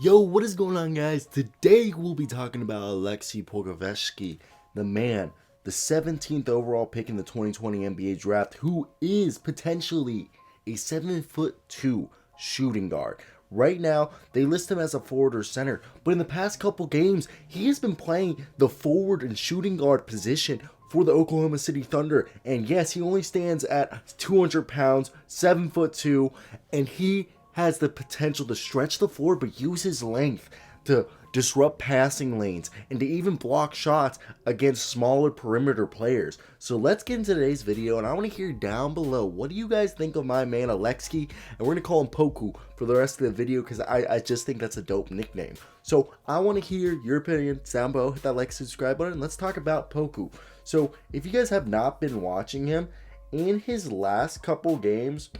Yo, what is going on, guys? Today we'll be talking about Aleksej Pokusevski, the man, the 17th overall pick in the 2020 NBA draft, who is potentially a 7'2" shooting guard. Right now, they list him as a forward or center, but in the past couple games, he has been playing the forward and shooting guard position for the Oklahoma City Thunder. And yes, he only stands at 200 pounds, 7'2", and he has the potential to stretch the floor but use his length to disrupt passing lanes and to even block shots against smaller perimeter players. So let's get into today's video, and I want to hear down below, what do you guys think of my man Aleksej? And we're going to call him Poku for the rest of the video because I just think that's a dope nickname. So I want to hear your opinion down below. Hit that like, subscribe button, and let's talk about Poku. So if you guys have not been watching him, in his last couple games,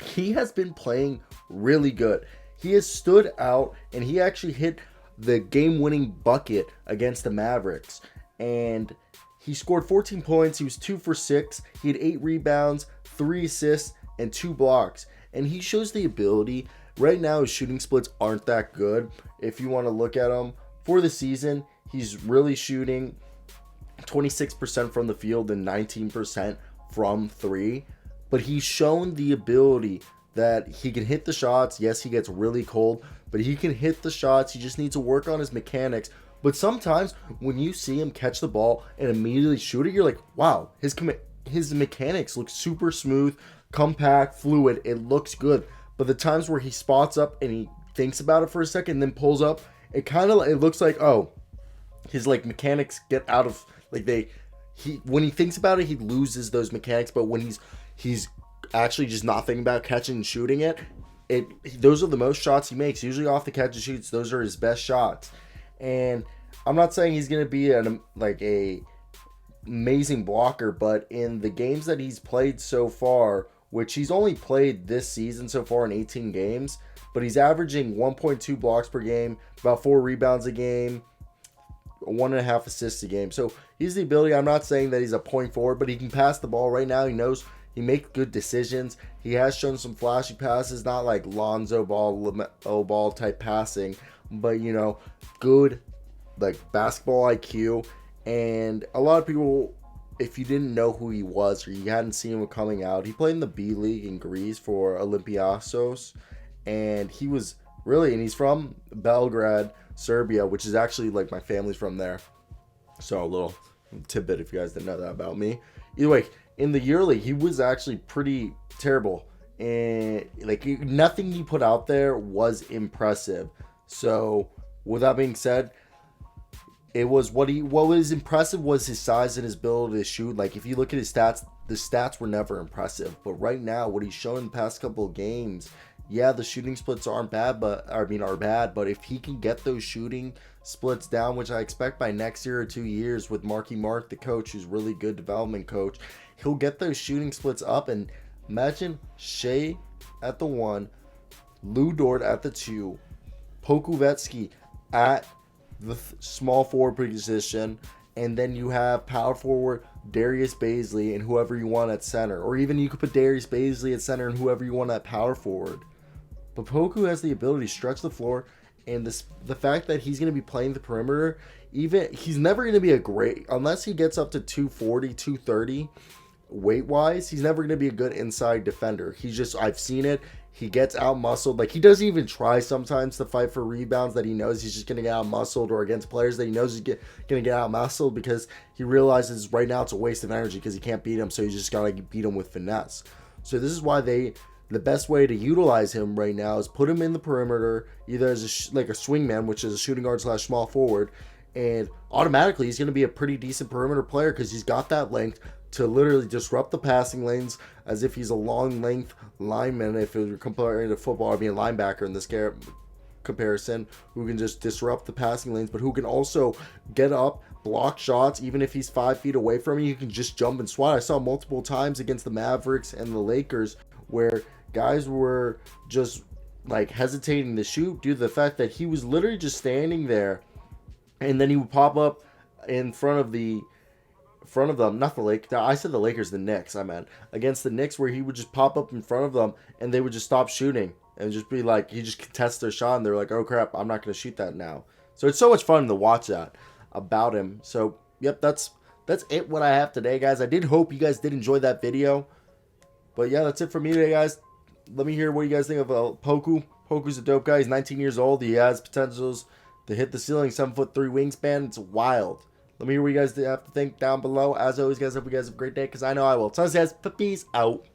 he has been playing really good. He has stood out, and he actually hit the game-winning bucket against the Mavericks. And he scored 14 points. He was 2 for 6. He had 8 rebounds, 3 assists, and 2 blocks. And he shows the ability. Right now, his shooting splits aren't that good. If you want to look at him for the season, he's really shooting 26% from the field and 19% from 3. But he's shown the ability that he can hit the shots. Yes, he gets really cold, but he can hit the shots. He just needs to work on his mechanics. But sometimes when you see him catch the ball and immediately shoot it, you're like, wow, his mechanics look super smooth, compact, fluid. It looks good. But the times where he spots up and he thinks about it for a second, and then pulls up, it looks like, oh, his mechanics get out of when he thinks about it, he loses those mechanics. But when he's actually just not thinking about catching and shooting it, those are the most shots he makes. Usually off the catch and shoots, those are his best shots. And I'm not saying he's gonna be a amazing blocker, but in the games that he's played so far, which he's only played this season so far in 18 games, but he's averaging 1.2 blocks per game, about 4 rebounds a game, 1.5 assists a game. So he's the ability. I'm not saying that he's a point forward, but he can pass the ball. Right now, he makes good decisions. He has shown some flashy passes, not like Lonzo Ball, LaMelo Ball type passing, but good basketball IQ. And a lot of people, if you didn't know who he was or you hadn't seen him coming out, he played in the B League in Greece for Olympiakos, and he's from Belgrade, Serbia, which is actually my family's from there. So a little tidbit if you guys didn't know that about me. Either way, in the EuroLeague, he was actually pretty terrible, and nothing he put out there was impressive. So with that being said, what was impressive was his size and his ability to shoot. If you look at his stats, the stats were never impressive. But right now, what he's shown in the past couple of games, yeah, the shooting splits are bad, but if he can get those shooting splits down, which I expect by next year or 2 years with Marky Mark, the coach, who's really good development coach, he'll get those shooting splits up. And imagine Shea at the 1, Lou Dort at the 2, Pokusevski at the small forward position, and then you have power forward Darius Bazley and whoever you want at center. Or even you could put Darius Bazley at center and whoever you want at power forward. But Poku has the ability to stretch the floor, and the fact that he's going to be playing the perimeter, he's never going to be unless he gets up to 240, 230 weight-wise, he's never going to be a good inside defender. I've seen it. He gets out-muscled. He doesn't even try sometimes to fight for rebounds that he knows he's just going to get out-muscled, or against players that he knows he's going to get out-muscled, because he realizes right now it's a waste of energy because he can't beat him, so he's just got to beat him with finesse. So this is why the best way to utilize him right now is put him in the perimeter, either as a swingman, which is a shooting guard / small forward, and automatically he's going to be a pretty decent perimeter player because he's got that length to literally disrupt the passing lanes, as if he's a long length lineman. If you're comparing to football, I'd be a linebacker in this comparison, who can just disrupt the passing lanes, but who can also get up, block shots. Even if he's 5 feet away from you, he can just jump and swat. I saw multiple times against the Mavericks and the Lakers where guys were just hesitating to shoot due to the fact that he was literally just standing there, and then he would pop up in front of them, not the Lakers. I said the Lakers, the Knicks. I meant against the Knicks, where he would just pop up in front of them and they would just stop shooting. and just be like, he just contests their shot, and they're like, oh crap, I'm not going to shoot that now. So it's so much fun to watch that about him. So, yep, that's it what I have today, guys. I did hope you guys did enjoy that video. But yeah, that's it for me today, guys. Let me hear what you guys think of Poku. Poku's a dope guy. He's 19 years old. He has potentials to hit the ceiling. 7'3" wingspan. It's wild. Let me hear what you guys have to think down below. As always, guys, hope you guys have a great day, because I know I will. So, guys, peace out.